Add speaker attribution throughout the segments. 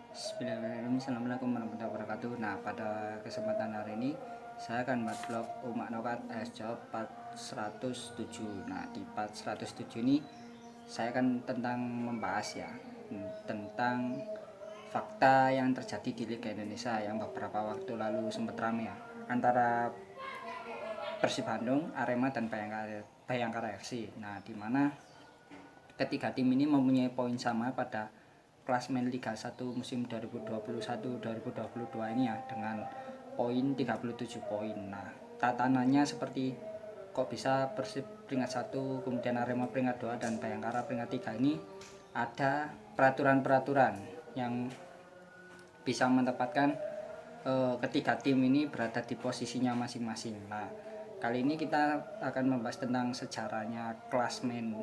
Speaker 1: Bismillahirrahmanirrahim. Assalamualaikum warahmatullahi wabarakatuh. Nah, pada kesempatan hari ini saya akan buat vlog Umak Nokat AS Jawab part 107. Nah, di part 107 ini saya akan tentang membahas ya tentang fakta yang terjadi di Liga Indonesia yang beberapa waktu lalu sempat ramai ya, antara Persib Bandung, Arema dan Bayangkara FC. Nah, di mana ketiga tim ini mempunyai poin sama pada klasmen Liga 1 musim 2021-2022 ini ya, dengan poin 37 poin. Nah, tatanannya seperti kok bisa Persib peringkat 1, kemudian Arema peringkat 2 dan Bayangkara peringkat 3 ini ada peraturan-peraturan yang bisa menempatkan ketiga tim ini berada di posisinya masing-masing. Nah, kali ini kita akan membahas tentang sejarahnya klasmen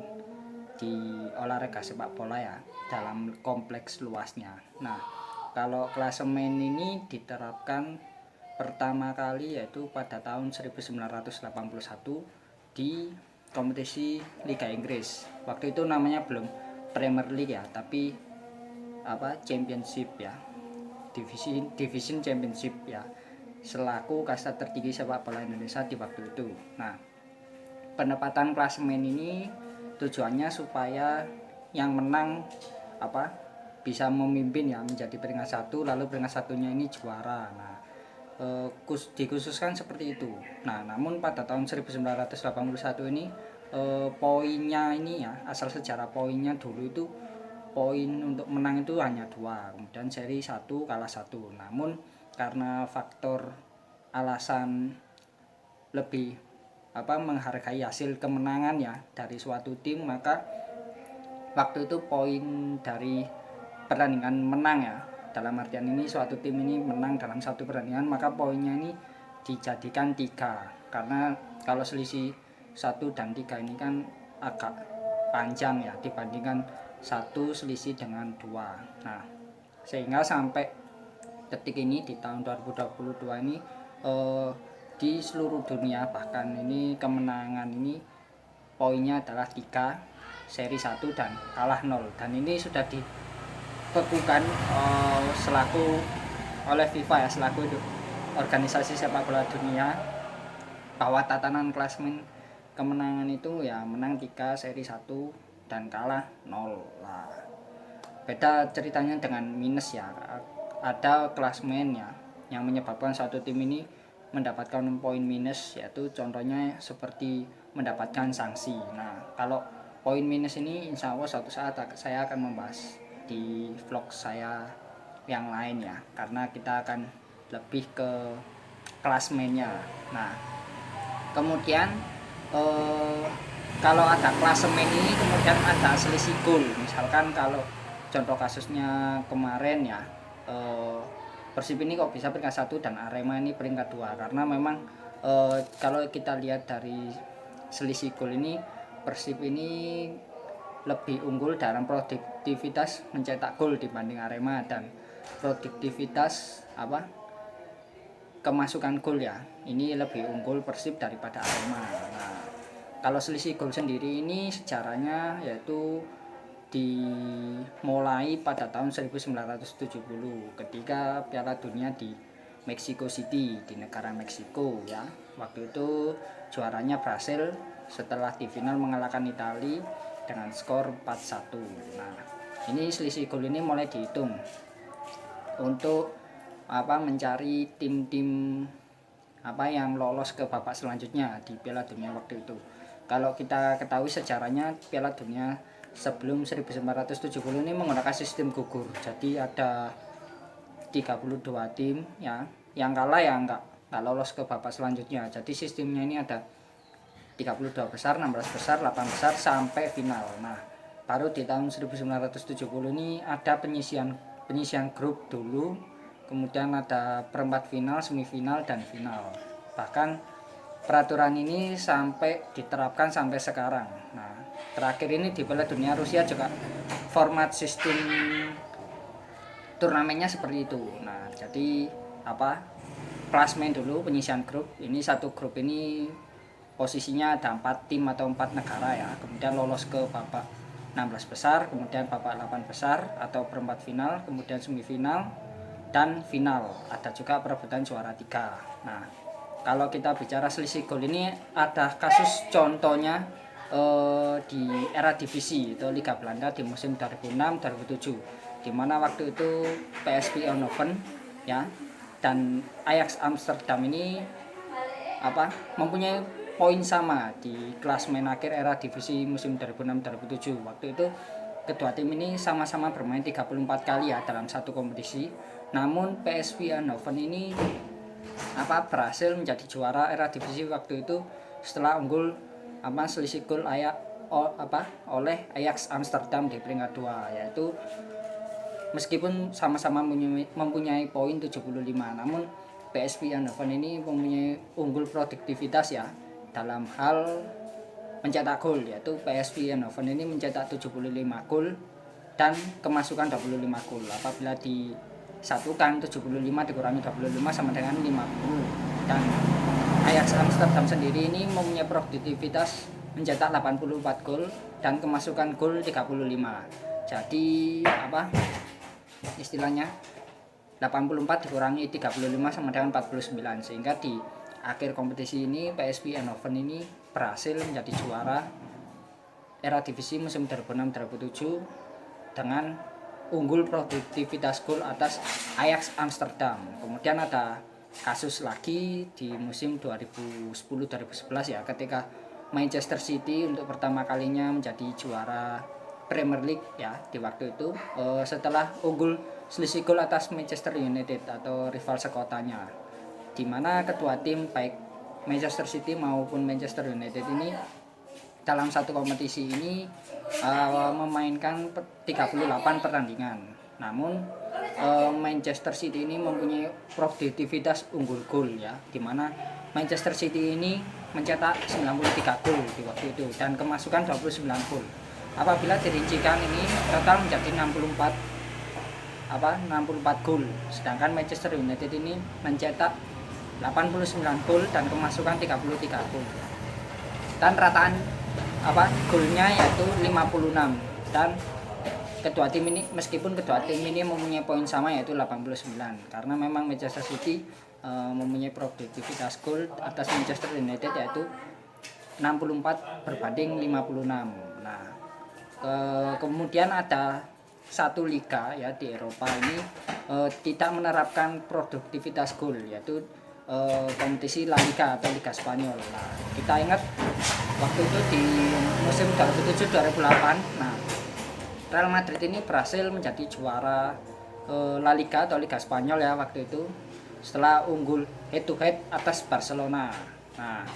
Speaker 1: di olahraga sepak bola ya, dalam kompleks luasnya. Nah, kalau klasemen ini diterapkan pertama kali yaitu pada tahun 1981 di kompetisi Liga Inggris. Waktu itu namanya belum Premier League ya, tapi Championship ya, Division Championship ya, selaku kasta tertinggi sepak bola Indonesia di waktu itu. Nah, penempatan klasemen ini tujuannya supaya yang menang bisa memimpin ya, menjadi peringkat 1, lalu peringkat satunya ini juara. Nah, dikhususkan seperti itu. Nah, namun pada tahun 1981 ini poinnya ini ya, asal sejarah poinnya dulu itu poin untuk menang itu hanya 2, kemudian seri 1 kalah 1. Namun karena faktor alasan lebih menghargai hasil kemenangan ya dari suatu tim, maka waktu itu poin dari pertandingan menang ya, dalam artian ini suatu tim ini menang dalam satu pertandingan, maka poinnya ini dijadikan 3, karena kalau selisih 1 dan 3 ini kan agak panjang ya dibandingkan 1 selisih dengan 2. Nah, sehingga sampai detik ini di tahun 2022 ini di seluruh dunia bahkan ini kemenangan ini poinnya adalah 3, seri 1 dan kalah 0, dan ini sudah dibekukan selaku oleh FIFA ya, selaku organisasi sepak bola dunia, bahwa tatanan klasemen kemenangan itu ya menang 3, seri 1 dan kalah 0 lah. Beda ceritanya dengan minus ya, ada klasemen ya yang menyebabkan suatu tim ini mendapatkan poin minus, yaitu contohnya seperti mendapatkan sanksi. Nah, kalau poin minus ini insya Allah suatu saat saya akan membahas di vlog saya yang lain ya, karena kita akan lebih ke klasmennya. Nah, kemudian kalau ada klasemen ini kemudian ada selisih gol. Misalkan kalau contoh kasusnya kemarin ya, Persib ini kok bisa peringkat 1 dan Arema ini peringkat 2, karena memang kalau kita lihat dari selisih gol ini, Persib ini lebih unggul dalam produktivitas mencetak gol dibanding Arema, dan produktivitas kemasukan gol ya, ini lebih unggul Persib daripada Arema. Nah, kalau selisih gol sendiri ini sejarahnya yaitu dimulai pada tahun 1970 ketika Piala Dunia di Mexico City, di negara Meksiko ya. Waktu itu juaranya Brasil setelah di final mengalahkan Italia dengan skor 4-1. Nah, ini selisih gol ini mulai dihitung untuk mencari tim-tim yang lolos ke babak selanjutnya di Piala Dunia waktu itu. Kalau kita ketahui sejarahnya, Piala Dunia sebelum 1970 ini menggunakan sistem gugur. Jadi ada 32 tim ya, yang kalah ya enggak lolos ke babak selanjutnya. Jadi sistemnya ini ada 32 besar, 16 besar, 8 besar sampai final. Nah, baru di tahun 1970 ini ada penyisian grup dulu, kemudian ada perempat final, semifinal dan final. Bahkan peraturan ini sampai diterapkan sampai sekarang. Nah, terakhir ini di Piala Dunia Rusia juga format sistem turnamennya seperti itu. Nah, jadi klasmen dulu, penyisian grup. Ini satu grup ini posisinya ada 4 tim atau 4 negara ya, kemudian lolos ke babak 16 besar, kemudian babak 8 besar atau perempat final, kemudian semifinal dan final. Ada juga perebutan juara 3. Nah, kalau kita bicara selisih gol ini ada kasus contohnya di era divisi itu Liga Belanda di musim 2006-2007, di mana waktu itu PSV Eindhoven ya dan Ajax Amsterdam ini mempunyai poin sama di klasemen akhir era divisi musim 2006-2007. Waktu itu kedua tim ini sama-sama bermain 34 kali ya dalam satu kompetisi. Namun PSV Eindhoven ini berhasil menjadi juara era divisi waktu itu setelah unggul selisih gol oleh Ajax Amsterdam di peringkat 2, yaitu meskipun sama-sama mempunyai poin 75, namun PSV Eindhoven ini mempunyai unggul produktivitas ya dalam hal mencetak gol, yaitu PSV Eindhoven ini mencetak 75 gol dan kemasukan 25 gol. Apabila disatukan 75 dikurangi 25 sama dengan 50. Dan Ajax Amsterdam sendiri ini mempunyai produktivitas mencetak 84 gol dan kemasukan gol 35. Jadi istilahnya 84 dikurangi 35 sama dengan 49, sehingga di akhir kompetisi ini PSV Eindhoven ini berhasil menjadi juara era divisi musim 2006-2007 dengan unggul produktivitas gol atas Ajax Amsterdam. Kemudian ada kasus lagi di musim 2010-2011 ya, ketika Manchester City untuk pertama kalinya menjadi juara Premier League ya di waktu itu setelah unggul selisih gol atas Manchester United atau rival sekotanya, di mana kedua tim baik Manchester City maupun Manchester United ini dalam satu kompetisi ini memainkan 38 pertandingan. Namun Manchester City ini mempunyai produktivitas unggul gol ya, di mana Manchester City ini mencetak 93 gol di waktu itu dan kemasukan 29 gol. Apabila dirincikan ini total menjadi 64 gol, sedangkan Manchester United ini mencetak 89 gol dan kemasukan 33 gol. Dan rataan golnya yaitu 56, dan kedua tim ini meskipun kedua tim ini mempunyai poin sama yaitu 89, karena memang Manchester City mempunyai produktivitas gol atas Manchester United yaitu 64 berbanding 56. Nah, kemudian ada satu liga ya di Eropa ini tidak menerapkan produktivitas gol, yaitu kompetisi La Liga atau Liga Spanyol. Nah, kita ingat waktu itu di musim 2007-2008, nah Real Madrid ini berhasil menjadi juara La Liga atau Liga Spanyol ya waktu itu setelah unggul head to head atas Barcelona. Nah,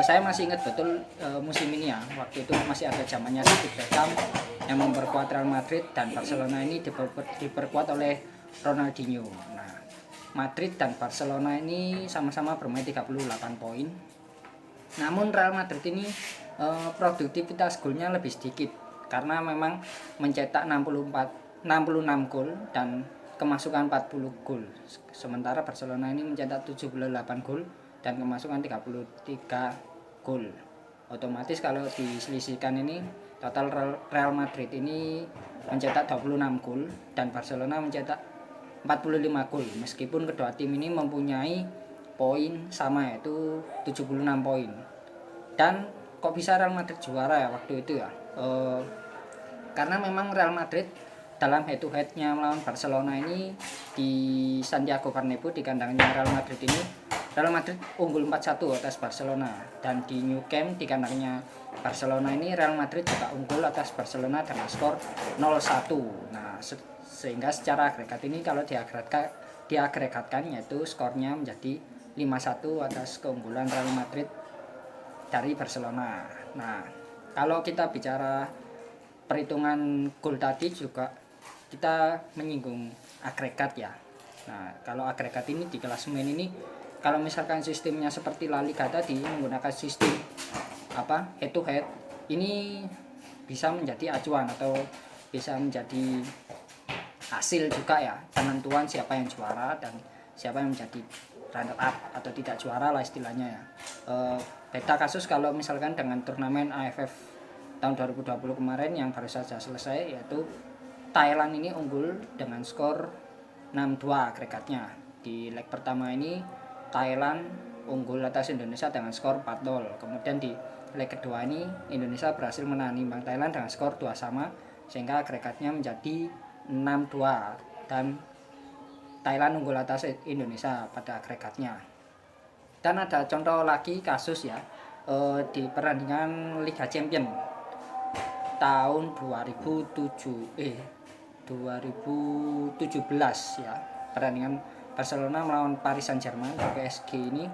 Speaker 1: saya masih ingat betul musim ini ya, waktu itu masih ada zamannya David Beckham yang memperkuat Real Madrid, dan Barcelona ini diperkuat oleh Ronaldinho. Nah, Madrid dan Barcelona ini sama-sama bermain 38 poin. Namun Real Madrid ini produktivitas golnya lebih sedikit karena memang mencetak 66 gol dan kemasukan 40 gol. Sementara Barcelona ini mencetak 78 gol dan kemasukan 33 gol. Otomatis kalau diselisihkan ini total Real Madrid ini mencetak 26 gol dan Barcelona mencetak 45 gol, meskipun kedua tim ini mempunyai poin sama yaitu 76 poin. Dan kok bisa Real Madrid juara ya waktu itu ya? Karena memang Real Madrid dalam head to headnya melawan Barcelona ini di Santiago Bernabeu di kandangnya Real Madrid ini, Real Madrid unggul 4-1 atas Barcelona, dan di Nou Camp di kandangnya Barcelona ini Real Madrid juga unggul atas Barcelona dengan skor 0-1. Nah, sehingga secara agregat ini kalau diagregatkan yaitu skornya menjadi 5-1 atas keunggulan Real Madrid dari Barcelona. Nah, kalau kita bicara perhitungan gol tadi juga kita menyinggung agregat ya. Nah, kalau agregat ini di klasemen ini kalau misalkan sistemnya seperti La Liga tadi menggunakan sistem head to head, ini bisa menjadi acuan atau bisa menjadi hasil juga ya, penentuan siapa yang juara dan siapa yang menjadi runner up atau tidak juara lah istilahnya ya. Beda kasus kalau misalkan dengan turnamen AFF tahun 2020 kemarin yang baru saja selesai, yaitu Thailand ini unggul dengan skor 6-2 agregatnya. Di leg pertama ini Thailand unggul atas Indonesia dengan skor 4-0. Kemudian di leg kedua ini Indonesia berhasil menahan imbang Thailand dengan skor 2 sama, sehingga agregatnya menjadi 6-2 dan Thailand unggul atas Indonesia pada agregatnya. Dan ada contoh lagi kasus ya, di pertandingan Liga Champions tahun 2017 ya, pertandingan Barcelona melawan Paris Saint-Germain, PSG ini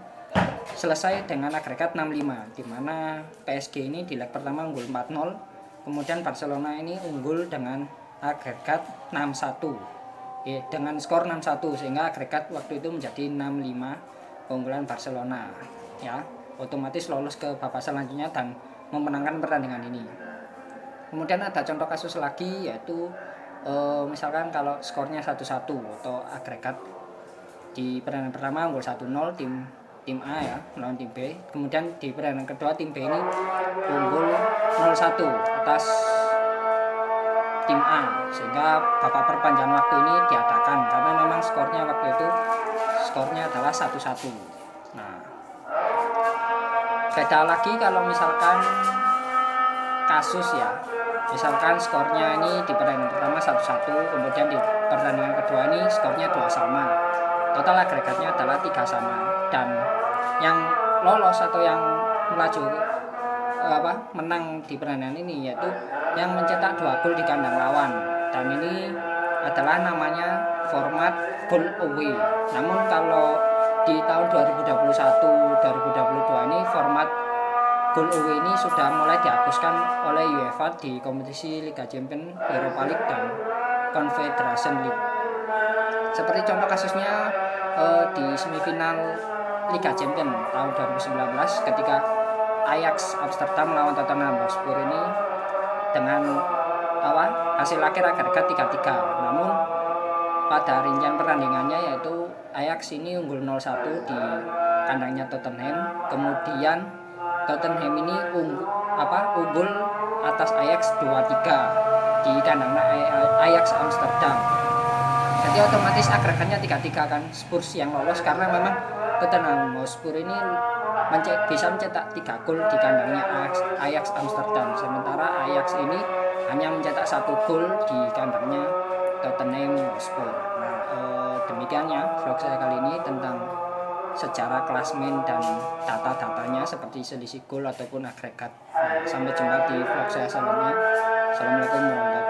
Speaker 1: selesai dengan agregat 6-5, di mana PSG ini di leg pertama unggul 4-0, kemudian Barcelona ini unggul dengan agregat 6-1 dengan skor 6-1, sehingga agregat waktu itu menjadi 6-5 keunggulan Barcelona ya, otomatis lolos ke babak selanjutnya dan memenangkan pertandingan ini. Kemudian ada contoh kasus lagi, yaitu misalkan kalau skornya 1-1 atau agregat di pertandingan pertama unggul 1-0 tim A ya melawan tim B, kemudian di pertandingan kedua tim B ini unggul 0-1 atas tim A, sehingga babak perpanjangan waktu ini diadakan karena memang skornya waktu itu adalah 1-1. Nah, beda lagi kalau misalkan kasus ya, misalkan skornya ini di pertandingan pertama 1-1, kemudian di pertandingan kedua ini skornya 2 sama, total agregatnya adalah 3 sama, dan yang lolos atau yang melaju menang di pertandingan ini yaitu yang mencetak 2 gol di kandang lawan, dan ini adalah namanya format goal away. Namun kalau di tahun 2021-2022 ini format goal away ini sudah mulai dihapuskan oleh UEFA di kompetisi Liga Champions, Europa League dan Confederation League. Seperti contoh kasusnya di semifinal Liga Champions tahun 2019 ketika Ajax Amsterdam melawan Tottenham Hotspur ini dengan hasil akhir agregat 3-3. Namun pada rincian pertandingannya yaitu Ajax ini unggul 0-1 di kandangnya Tottenham, kemudian Tottenham ini unggul atas Ajax 2-3 di kandangnya Ajax Amsterdam. Jadi otomatis agregatnya 3-3 kan, Spurs yang lolos karena memang Tottenham Hotspur ini bisa mencetak 3 gol di kandangnya Ajax Amsterdam, sementara Ajax ini hanya mencetak 1 gol di kandangnya Tottenham Hotspur. Nah, demikiannya vlog saya kali ini tentang sejarah klasmen dan data-datanya seperti selisih gol ataupun agregat. Nah, sampai jumpa di vlog saya selanjutnya. Assalamualaikum warahmatullahi wabarakatuh.